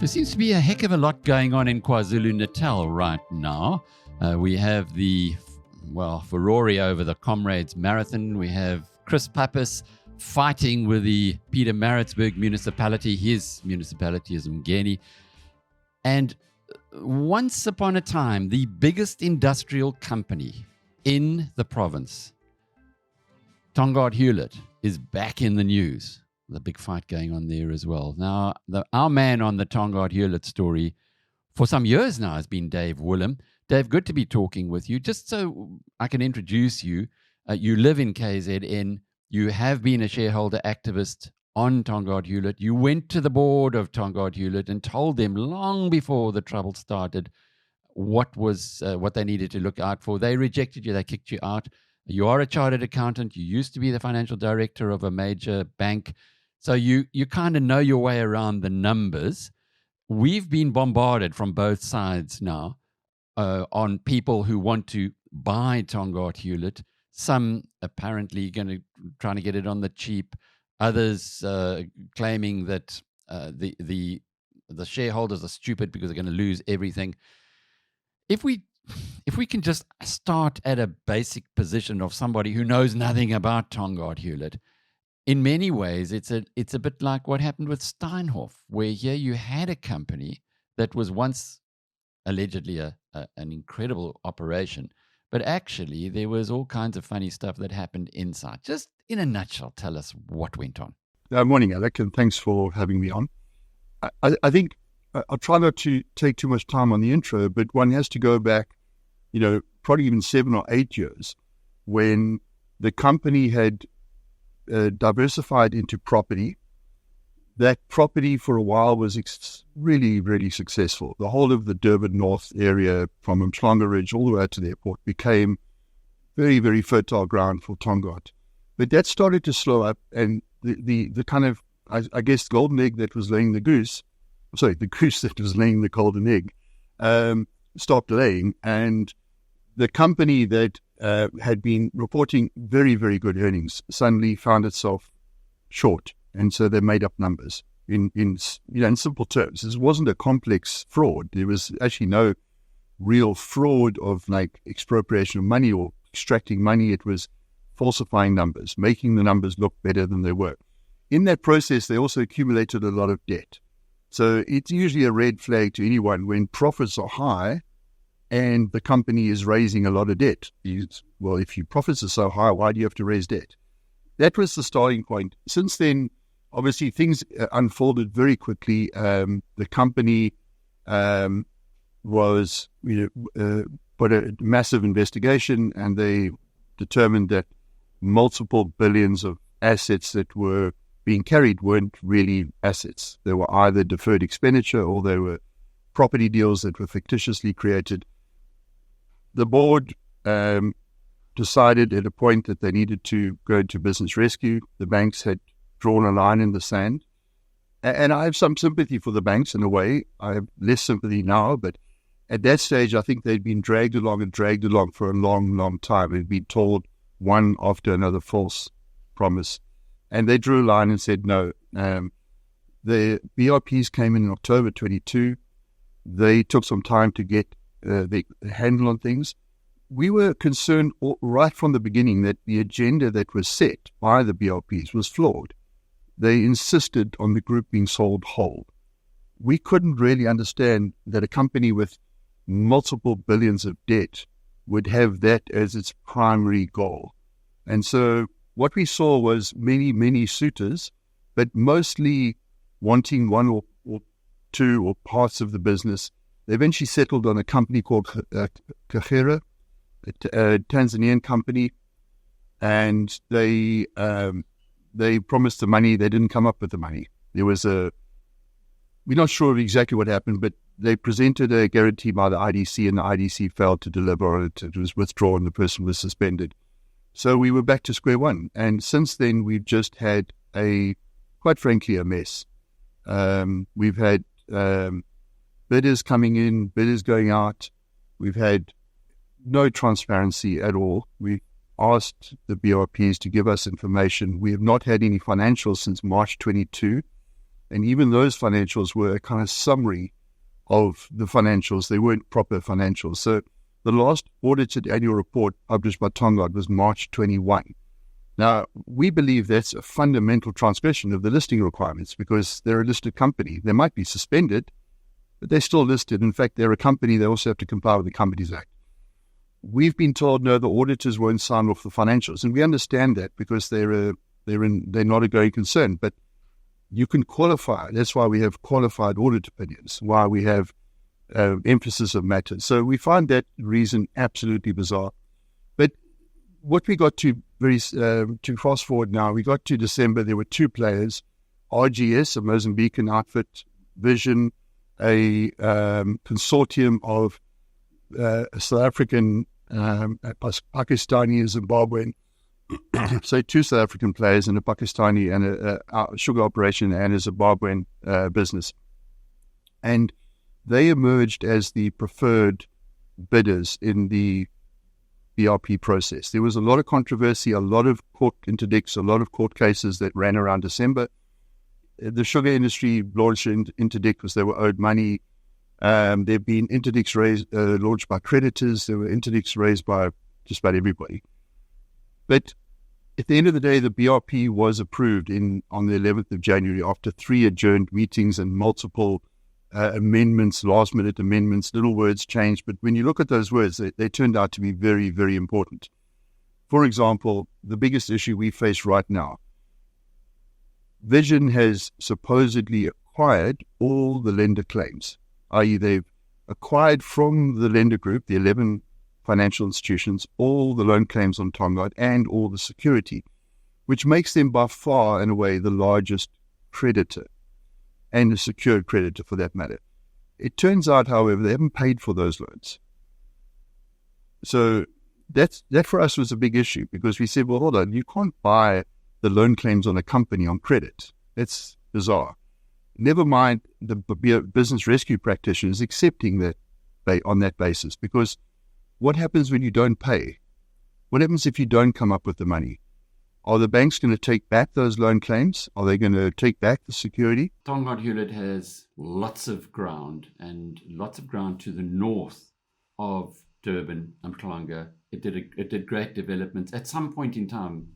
There seems to be a heck of a lot going on in KwaZulu-Natal right now. We have the, furore over the Comrades Marathon. We have Chris Pappas fighting with the Pietermaritzburg municipality. His municipality is Mgeni. And once upon a time, the biggest industrial company in the province, Tongaat Hulett, is back in the news. The big fight going on there as well. Now, our man on the Tongaat Hulett story for some years now has been Dave Woolam. Dave, good to be talking with you. Just so I can introduce you, you live in KZN. You have been a shareholder activist on Tongaat Hulett. You went to the board of Tongaat Hulett and told them long before the trouble started what they needed to look out for. They rejected you. They kicked you out. You are a chartered accountant. You used to be the financial director of a major bank. So you kind of know your way around the numbers. We've been bombarded from both sides now on people who want to buy Tongaat Hulett. Some apparently trying to get it on the cheap. Others claiming that the shareholders are stupid because they're going to lose everything. If we can just start at a basic position of somebody who knows nothing about Tongaat Hulett, in many ways, it's a bit like what happened with Steinhoff, where here you had a company that was once allegedly an incredible operation, but actually there was all kinds of funny stuff that happened inside. Just in a nutshell, tell us what went on. Morning, Alec, and thanks for having me on. I think I'll try not to take too much time on the intro, but one has to go back, probably even 7 or 8 years when the company had diversified into property. That property for a while was really, really successful. The whole of the Durban North area from Umhlanga Ridge all the way out to the airport became very, very fertile ground for Tongaat. But that started to slow up, and the kind of, I guess, golden egg that was laying the goose that was laying the golden egg stopped laying, and the company that had been reporting very, very good earnings suddenly found itself short, and so they made up numbers in simple terms. This wasn't a complex fraud. There was actually no real fraud of like expropriation of money or extracting money. It was falsifying numbers, making the numbers look better than they were. In that process, they also accumulated a lot of debt. So it's usually a red flag to anyone when profits are high and the company is raising a lot of debt. Well, if your profits are so high, why do you have to raise debt? That was the starting point. Since then, obviously, things unfolded very quickly. The company was, put a massive investigation, and they determined that multiple billions of assets that were being carried weren't really assets. They were either deferred expenditure or they were property deals that were fictitiously created. The board decided at a point that they needed to go into business rescue. The banks had drawn a line in the sand. And I have some sympathy for the banks in a way. I have less sympathy now, but at that stage, I think they'd been dragged along for a long, long time. They'd been told one after another false promise. And they drew a line and said no. The BRPs came in October 22. They took some time to get the handle on things. We were concerned right from the beginning that the agenda that was set by the BRPs was flawed. They insisted on the group being sold whole. We couldn't really understand that a company with multiple billions of debt would have that as its primary goal. And so what we saw was many, many suitors, but mostly wanting one or two or parts of the business. They eventually settled on a company called KZN, a Tanzanian company, and they promised the money. They didn't come up with the money. We're not sure of exactly what happened, but they presented a guarantee by the IDC, and the IDC failed to deliver on it. It was withdrawn. The person was suspended. So we were back to square one. And since then, we've just had quite frankly, a mess. We've had bidders coming in, bidders going out. We've had no transparency at all. We asked the BRPs to give us information. We have not had any financials since March 22. And even those financials were a kind of summary of the financials. They weren't proper financials. So the last audited annual report published by Tongaat was March 21. Now, we believe that's a fundamental transgression of the listing requirements because they're a listed company. They might be suspended, but they're still listed. In fact, they're a company. They also have to comply with the Companies Act. We've been told, no, the auditors won't sign off the financials. And we understand that because they're not a going concern. But you can qualify. That's why we have qualified audit opinions, why we have emphasis of matters. So we find that reason absolutely bizarre. But what we got to to fast forward now, we got to December, there were two players, RGS, a Mozambican outfit, Vision, a consortium of South African, Pakistani, and Zimbabwean, so two South African players and a Pakistani and a sugar operation and a Zimbabwean business. And they emerged as the preferred bidders in the BRP process. There was a lot of controversy, a lot of court interdicts, a lot of court cases that ran around December. The sugar industry launched an interdict because they were owed money. There have been interdicts launched by creditors. There were interdicts raised by just about everybody. But at the end of the day, the BRP was approved on the 11th of January after 3 adjourned meetings and multiple amendments, last-minute amendments, little words changed. But when you look at those words, they turned out to be very, very important. For example, the biggest issue we face right now, Vision has supposedly acquired all the lender claims, i.e. they've acquired from the lender group, the 11 financial institutions, all the loan claims on Tongaat and all the security, which makes them by far and away the largest creditor and a secured creditor for that matter. It turns out, however, they haven't paid for those loans. So that for us was a big issue because we said, well, hold on, you can't buy the loan claims on a company on credit. That's bizarre. Never mind the business rescue practitioners accepting that on that basis, because what happens when you don't pay? What happens if you don't come up with the money? Are the banks going to take back those loan claims? Are they going to take back the security? Tongaat Hulett has lots of ground to the north of Durban and Mklanga. It did great developments. At some point in time,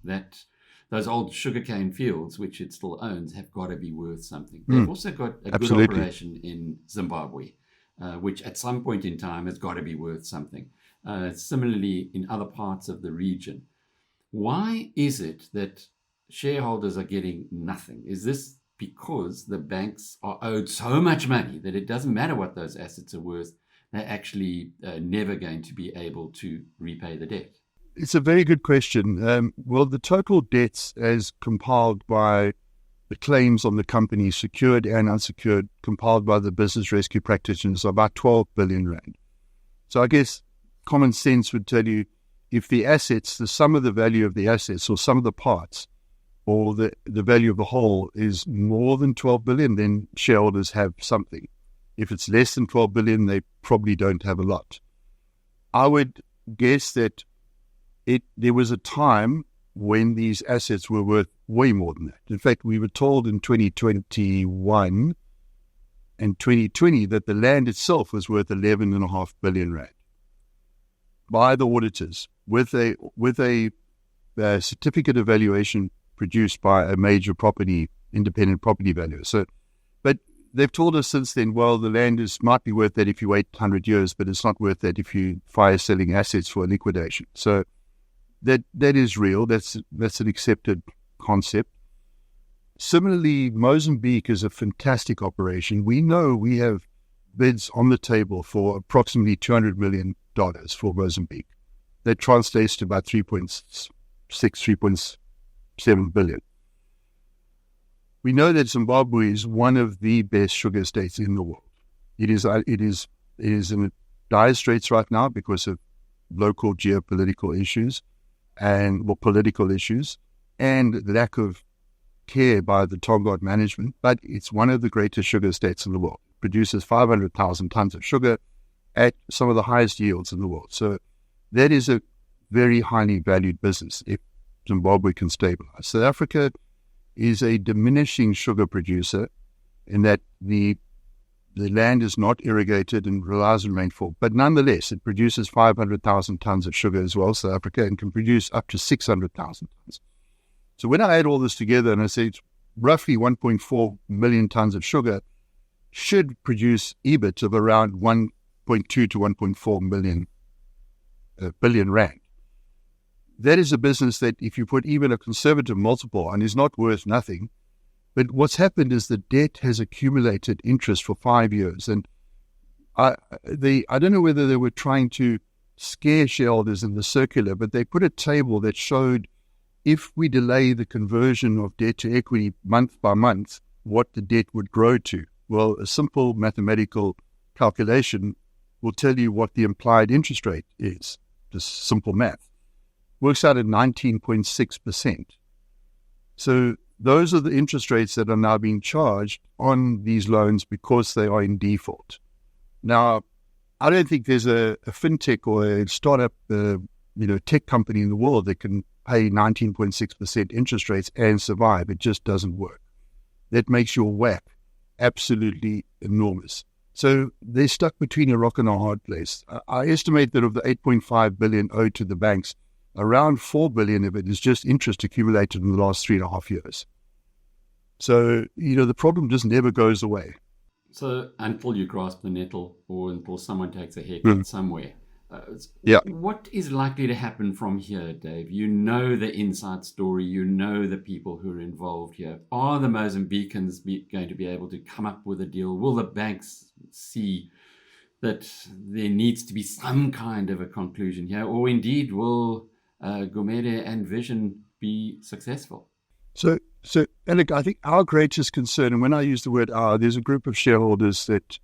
those old sugarcane fields, which it still owns, have got to be worth something. They've also got a good operation in Zimbabwe, which at some point in time has got to be worth something. Similarly, in other parts of the region. Why is it that shareholders are getting nothing? Is this because the banks are owed so much money that it doesn't matter what those assets are worth, they're actually never going to be able to repay the debt? It's a very good question. Well, the total debts as compiled by the claims on the company, secured and unsecured, compiled by the business rescue practitioners, are about 12 billion rand. So I guess common sense would tell you if the assets, the sum of the value of the assets or sum of the parts or the value of the whole is more than 12 billion, then shareholders have something. If it's less than 12 billion, they probably don't have a lot. I would guess that there was a time when these assets were worth way more than that. In fact, we were told in 2021 and 2020 that the land itself was worth 11.5 billion rand by the auditors with a certificate of valuation produced by a major independent property valuer. So, but they've told us since then, well, the land might be worth that if you wait 100 years, but it's not worth that if you fire selling assets for liquidation. So that is real. That's an accepted concept. Similarly, Mozambique is a fantastic operation. We know we have bids on the table for approximately $200 million for Mozambique. That translates to about 3.7 billion. We know that Zimbabwe is one of the best sugar states in the world. It is in dire straits right now because of local geopolitical issues and political issues and lack of care by the Tongaat management, but it's one of the greatest sugar states in the world. It produces 500,000 tons of sugar at some of the highest yields in the world. So that is a very highly valued business if Zimbabwe can stabilize. South Africa is a diminishing sugar producer. in that the land is not irrigated and relies on rainfall. But nonetheless, it produces 500,000 tons of sugar as well, South Africa, and can produce up to 600,000 tons. So when I add all this together and I say it's roughly 1.4 million tons of sugar, should produce EBIT of around 1.2 to 1.4 billion rand. That is a business that if you put even a conservative multiple on is not worth nothing. But what's happened is the debt has accumulated interest for 5 years. And I don't know whether they were trying to scare shareholders in the circular, but they put a table that showed if we delay the conversion of debt to equity month by month, what the debt would grow to. Well, a simple mathematical calculation will tell you what the implied interest rate is. Just simple math. Works out at 19.6%. So those are the interest rates that are now being charged on these loans because they are in default. Now, I don't think there's a fintech or a startup, tech company in the world that can pay 19.6% interest rates and survive. It just doesn't work. That makes your whack absolutely enormous. So they're stuck between a rock and a hard place. I estimate that of the 8.5 billion owed to the banks, around 4 billion of it is just interest accumulated in the last 3.5 years. So, the problem just never goes away. So until you grasp the nettle or until someone takes a haircut somewhere. What is likely to happen from here, Dave? You know the inside story. You know the people who are involved here. Are the Mozambicans going to be able to come up with a deal? Will the banks see that there needs to be some kind of a conclusion here? Or indeed, will Gumede and Vision be successful? So, Alec, I think our greatest concern, and when I use the word our, there's a group of shareholders that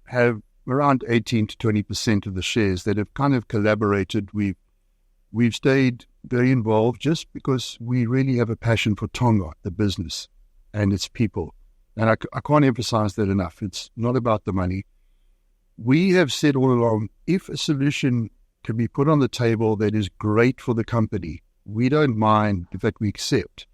have around 18 to 20% of the shares that have kind of collaborated. We've stayed very involved just because we really have a passion for Tongaat, the business, and its people. And I can't emphasize that enough. It's not about the money. We have said all along, if a solution can be put on the table that is great for the company, we don't mind, in fact, we accept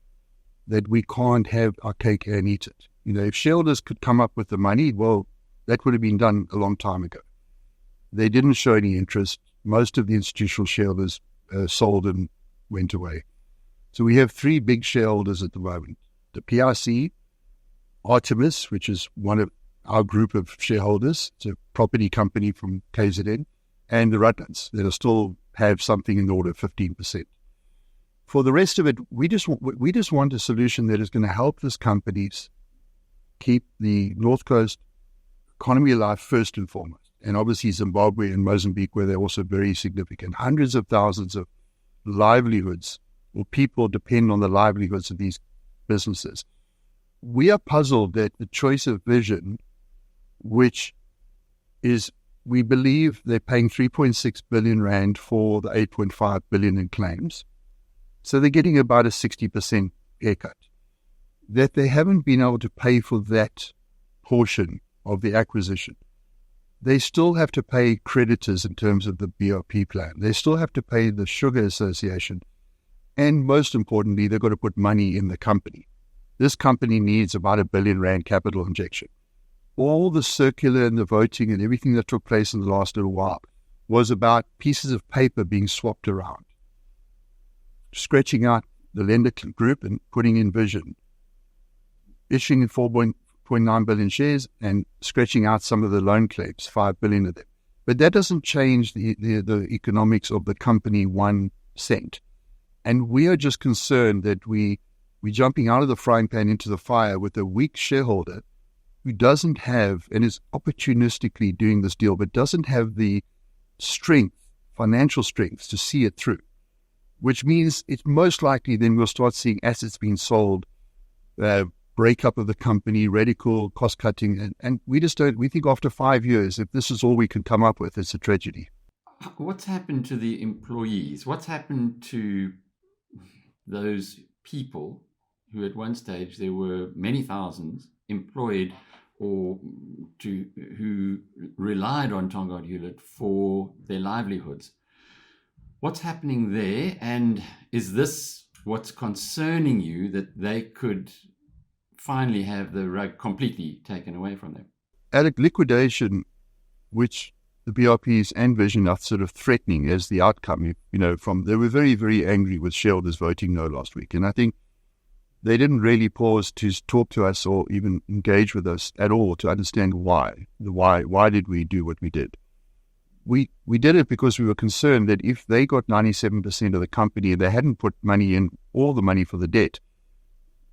that we can't have our cake and eat it. If shareholders could come up with the money, well, that would have been done a long time ago. They didn't show any interest. Most of the institutional shareholders sold and went away. So we have 3 big shareholders at the moment. The PRC, Artemis, which is one of our group of shareholders. It's a property company from KZN, and the Rutlands that still have something in the order of 15%. For the rest of it, we just want a solution that is going to help these companies keep the North Coast economy alive first and foremost. And obviously Zimbabwe and Mozambique, where they're also very significant. Hundreds of thousands of livelihoods or people depend on the livelihoods of these businesses. We are puzzled that the choice of Vision, which is, we believe they're paying 3.6 billion rand for the 8.5 billion in claims. So they're getting about a 60% haircut. That they haven't been able to pay for that portion of the acquisition. They still have to pay creditors in terms of the BRP plan. They still have to pay the Sugar Association. And most importantly, they've got to put money in the company. This company needs about R1 billion capital injection. All the circular and the voting and everything that took place in the last little while was about pieces of paper being swapped around, scratching out the lender group and putting in Vision, issuing 4.9 billion shares and scratching out some of the loan claims, 5 billion of them. But that doesn't change the economics of the company 1 cent. And we are just concerned that we're jumping out of the frying pan into the fire with a weak shareholder who doesn't have, and is opportunistically doing this deal, but doesn't have the strength, financial strength to see it through, which means it's most likely then we'll start seeing assets being sold, breakup of the company, radical cost cutting. And we just don't, we think after 5 years, if this is all we can come up with, it's a tragedy. What's happened to the employees? What's happened to those people who at one stage there were many thousands employed or who relied on Tongaat Hulett for their livelihoods? What's happening there? And is this what's concerning you, that they could finally have the rug completely taken away from them? Alec, liquidation, which the BRPs and Vision are sort of threatening as the outcome, they were very, very angry with shareholders voting no last week. And I think they didn't really pause to talk to us or even engage with us at all to understand why. Why did we do what we did? We did it because we were concerned that if they got 97% of the company and they hadn't put money in, all the money for the debt,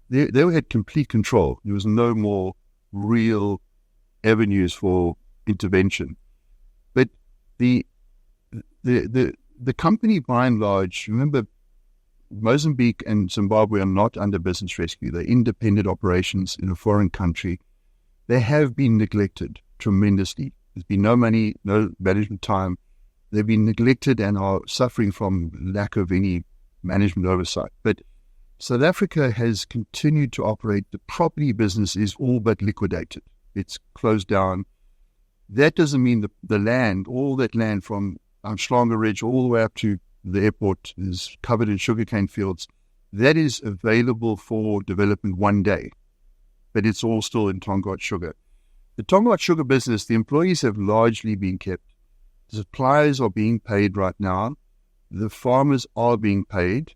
they had complete control. There was no more real avenues for intervention. But the company, by and large, remember, Mozambique and Zimbabwe are not under business rescue. They're independent operations in a foreign country. They have been neglected tremendously. There's been no money, no management time. They've been neglected and are suffering from lack of any management oversight. But South Africa has continued to operate. The property business is all but liquidated. It's closed down. That doesn't mean the land, all that land from Umhlanga Ridge all the way up to the airport is covered in sugarcane fields. That is available for development one day, but it's all still in Tongaat Sugar. The Tongaat Sugar business, the employees have largely been kept. The suppliers are being paid right now. The farmers are being paid,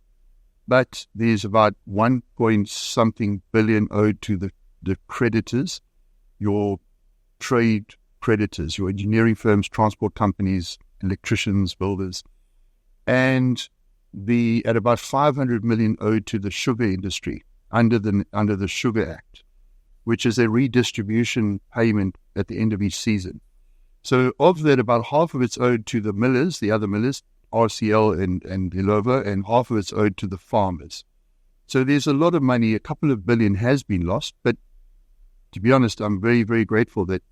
but there's about 1 point something billion owed to the creditors, your trade creditors, your engineering firms, transport companies, electricians, builders, and at about 500 million owed to the sugar industry under the Sugar Act, which is a redistribution payment at the end of each season. So of that, about half of it's owed to the millers, the other millers, RCL and Ilova, and half of it's owed to the farmers. So there's a lot of money, a couple of billion has been lost, but to be honest, I'm very, very grateful that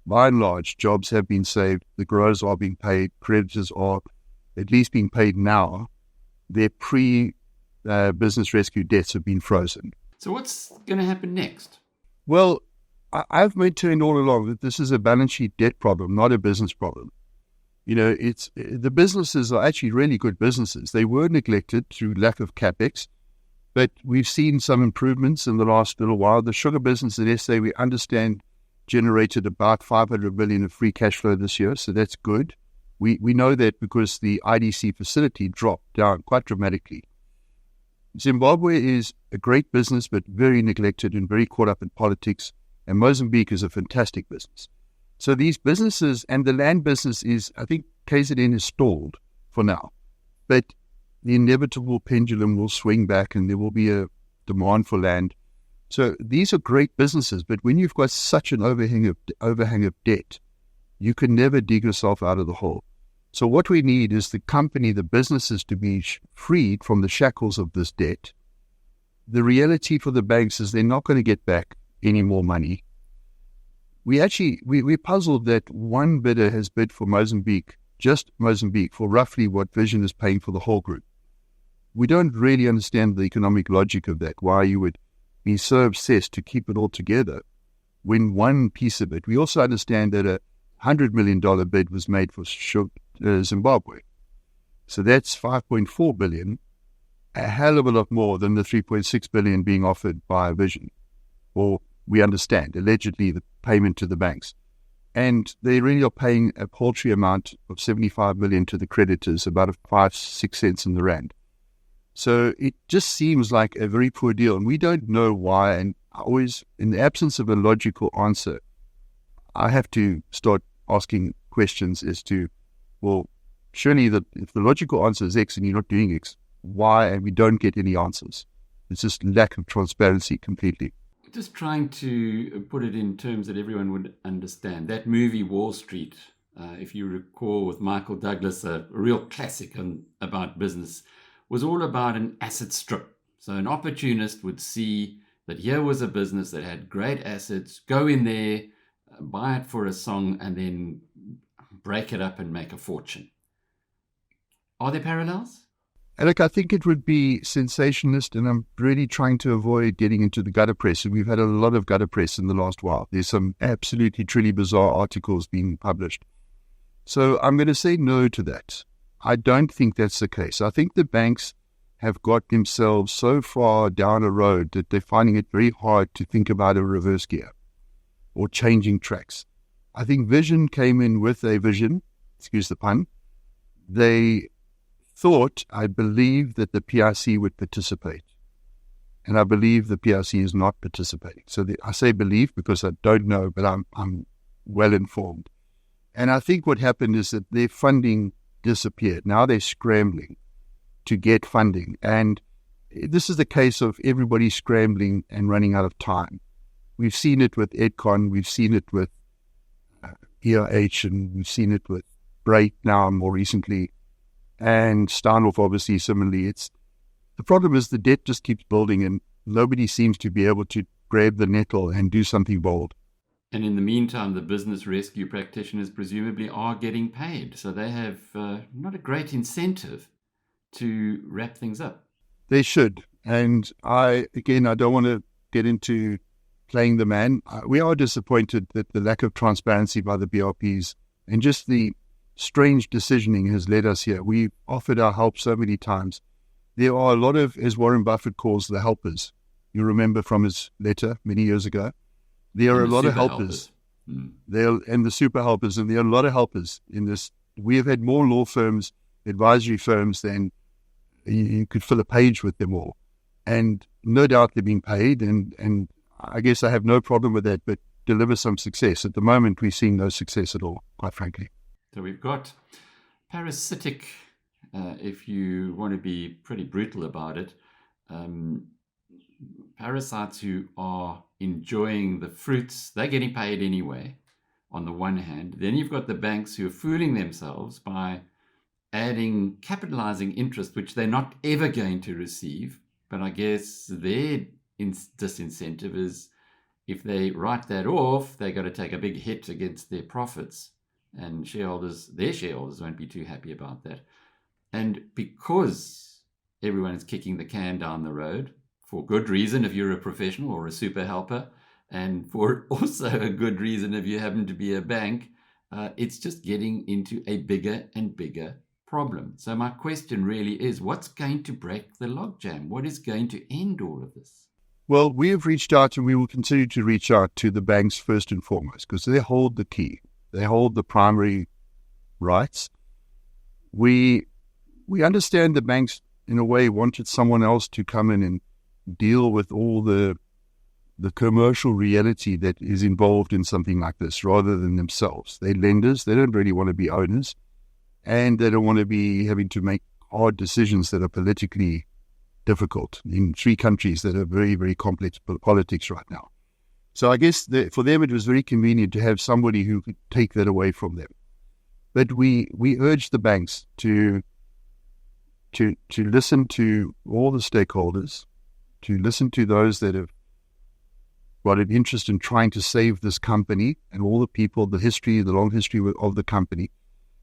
by and large, jobs have been saved, the growers are being paid, creditors are at least being paid now. Their pre-business rescue debts have been frozen. So what's going to happen next? Well, I've maintained all along that this is a balance sheet debt problem, not a business problem. The businesses are actually really good businesses. They were neglected through lack of capex, but we've seen some improvements in the last little while. The sugar business at SA, we understand, generated about 500 million of free cash flow this year, so that's good. We know that because the IDC facility dropped down quite dramatically. Zimbabwe is a great business, but very neglected and very caught up in politics, and Mozambique is a fantastic business. So these businesses, and the land business is, I think KZN is stalled for now, but the inevitable pendulum will swing back and there will be a demand for land. So these are great businesses, but when you've got such an overhang of debt, you can never dig yourself out of the hole. So what we need is the businesses to be freed from the shackles of this debt. The reality for the banks is they're not going to get back any more money. We're puzzled that one bidder has bid for Mozambique, just Mozambique, for roughly what Vision is paying for the whole group. We don't really understand the economic logic of that, why you would be so obsessed to keep it all together when one piece of it. We also understand that a $100 million bid was made for Zimbabwe. So that's 5.4 billion, a hell of a lot more than the 3.6 billion being offered by Vision, or we understand, allegedly the payment to the banks. And they really are paying a paltry amount of 75 million to the creditors, about 5-6 cents in the rand. So it just seems like a very poor deal, and we don't know why. And always, in the absence of a logical answer, I have to start asking questions as to, well, surely if the logical answer is X and you're not doing X, why? And we don't get any answers. It's just lack of transparency completely. Just trying to put it in terms that everyone would understand. That movie Wall Street, if you recall, with Michael Douglas, a real classic about business, was all about an asset strip. So an opportunist would see that here was a business that had great assets, go in there, buy it for a song, and then break it up and make a fortune. Are there parallels? Alec, I think it would be sensationalist, and I'm really trying to avoid getting into the gutter press. And we've had a lot of gutter press in the last while. There's some absolutely truly bizarre articles being published. So I'm going to say no to that. I don't think that's the case. I think the banks have got themselves so far down a road that they're finding it very hard to think about a reverse gear or changing tracks. I think Vision came in with a vision, excuse the pun. They thought, I believe, that the PIC would participate. And I believe the PIC is not participating. So I say believe because I don't know, but I'm well informed. And I think what happened is that their funding disappeared. Now they're scrambling to get funding. And this is the case of everybody scrambling and running out of time. We've seen it with Edcon, we've seen it with ERH, and we've seen it with Break now more recently, and Steinhoff obviously similarly. The problem is the debt just keeps building and nobody seems to be able to grab the nettle and do something bold. And in the meantime, the business rescue practitioners presumably are getting paid. So they have not a great incentive to wrap things up. They should. And I don't want to get into playing the man. We are disappointed that the lack of transparency by the BRPs and just the strange decisioning has led us here. We've offered our help so many times. There are a lot of, as Warren Buffett calls, the helpers. You remember from his letter many years ago. There are a lot of helpers. And the super helpers, and there are a lot of helpers in this. We have had more law firms, advisory firms than you could fill a page with them all. And no doubt they're being paid, and I guess I have no problem with that, but deliver some success. At the moment, we're seeing no success at all, quite frankly. So we've got parasitic, if you want to be pretty brutal about it, parasites who are enjoying the fruits. They're getting paid anyway, on the one hand. Then you've got the banks who are fooling themselves by adding capitalizing interest, which they're not ever going to receive. But I guess their disincentive is if they write that off, they've got to take a big hit against their profits. And their shareholders won't be too happy about that. And because everyone is kicking the can down the road, for good reason if you're a professional or a super helper, and for also a good reason if you happen to be a bank, it's just getting into a bigger and bigger problem. So my question really is, what's going to break the logjam? What is going to end all of this? Well, we have reached out and we will continue to reach out to the banks first and foremost because they hold the key. They hold the primary rights. We understand the banks, in a way, wanted someone else to come in and deal with all the commercial reality that is involved in something like this rather than themselves. They're lenders. They don't really want to be owners. And they don't want to be having to make hard decisions that are politically difficult in 3 countries that are very, very complex politics right now. So I guess for them it was very convenient to have somebody who could take that away from them. But we urge the banks to listen to all the stakeholders, to listen to those that have got an interest in trying to save this company and all the people, the long history of the company,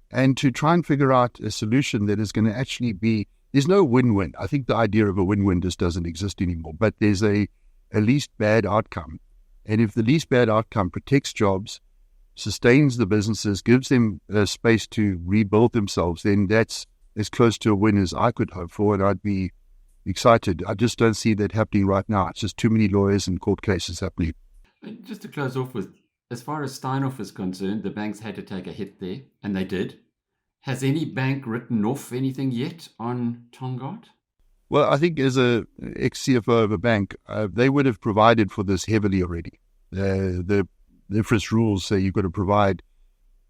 and to try and figure out a solution that is going to actually be, there's no win-win. I think the idea of a win-win just doesn't exist anymore, but there's a least bad outcome. And if the least bad outcome protects jobs, sustains the businesses, gives them space to rebuild themselves, then that's as close to a win as I could hope for, and I'd be excited. I just don't see that happening right now. It's just too many lawyers and court cases happening. Just to close off with, as far as Steinhoff is concerned, the banks had to take a hit there, and they did. Has any bank written off anything yet on Tongaat? Well, I think as a ex-CFO of a bank, they would have provided for this heavily already. The IFRS rules say you've got to provide,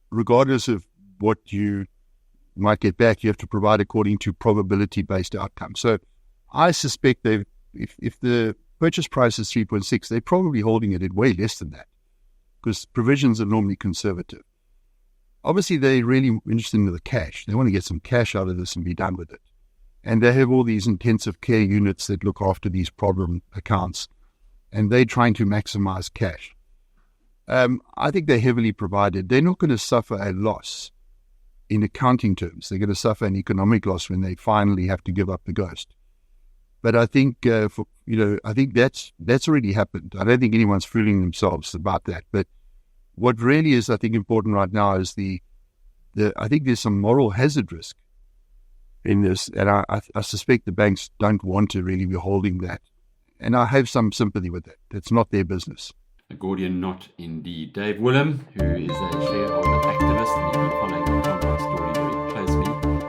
regardless of what you might get back, you have to provide according to probability-based outcome. So I suspect if the purchase price is 3.6, they're probably holding it at way less than that because provisions are normally conservative. Obviously, they're really interested in the cash. They want to get some cash out of this and be done with it. And they have all these intensive care units that look after these problem accounts, and they're trying to maximize cash. I think they're heavily provided. They're not going to suffer a loss in accounting terms. They're going to suffer an economic loss when they finally have to give up the ghost. But I think, I think that's already happened. I don't think anyone's fooling themselves about that. But what really is, I think, important right now is I think there's some moral hazard risk in this, and I suspect the banks don't want to really be holding that. And I have some sympathy with that. It's not their business. A Gordian knot indeed. Dave Woolam, who is a shareholder activist and he's been following the Tongaat story very closely.